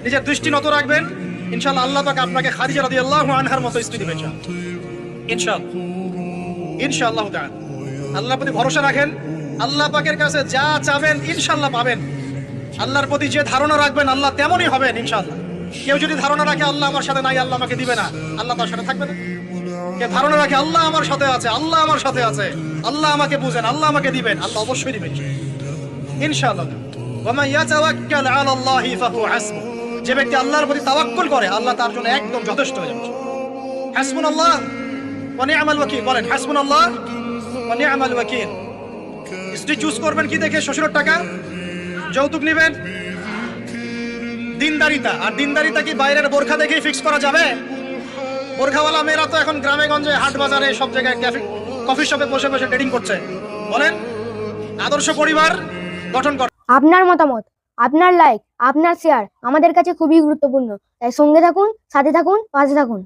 নিজের দৃষ্টি নত রাখবেন, ইনশাআল্লাহ আল্লাহ পাক আপনাকে খাদিজা রাদিয়াল্লাহু আনহার মতো স্ত্রী দিবেন ইনশাআল্লাহ। ইনশাআল্লাহ তাআলা আল্লাহর প্রতি ভরসা রাখেন, আল্লাহ পাকের কাছে যা চাবেন ইনশাআল্লাহ পাবেন। আল্লাহর প্রতি যে ধারণা রাখবেন আল্লাহ তেমনই হবেন ইনশাআল্লাহ। কেউ যদি ধারণা রাখে আল্লাহ আমার সাথে নাই, আল্লাহ আমাকে দিবে না, আল্লাহ তার সাথে থাকবে না। কে ধারণা রাখে আল্লাহ আমার সাথে আছে, আল্লাহ আমার সাথে আছে, আল্লাহ আমাকে বুঝেন, আল্লাহ আমাকে দিবেন, আল্লাহ অবশ্যই দিবেন ইনশাআল্লাহ। ওয়া মান ইয়াতাওয়াক্কাল আলাল্লাহি ফাহুয়া হাসবুহ, যে ব্যক্তি আল্লাহর প্রতি তাওয়াক্কুল করে আল্লাহ তার জন্য একদম যথেষ্ট হয়ে যাবে। হাসবুনাল্লাহ ওয়া নি'মাল ওয়াকিল, বলেন হাসবুনাল্লাহ ওয়া নি'মাল ওয়াকিল। স্ত্রী চুজ করবেন কি দেখে? শ্বশুরের টাকা, যৌতুক নেবেন, দিনদারিতা। আর দিনদারিতা কি বাইরের বোরখা দেখেই ফিক্স করা যাবে? বোরখাওয়ালা মেয়েরা তো এখন গ্রামে গঞ্জে, হাট বাজারে, সব জায়গায় কফি শপে বসে বসে ডেটিং করছে। বলেন আদর্শ পরিবার গঠন কর। আপনার মতামত, আপনার লাইক, আপনার শেয়ার আমাদের কাছে খুবই গুরুত্বপূর্ণ। তাই সঙ্গে থাকুন, সাথে থাকুন, পাশে থাকুন।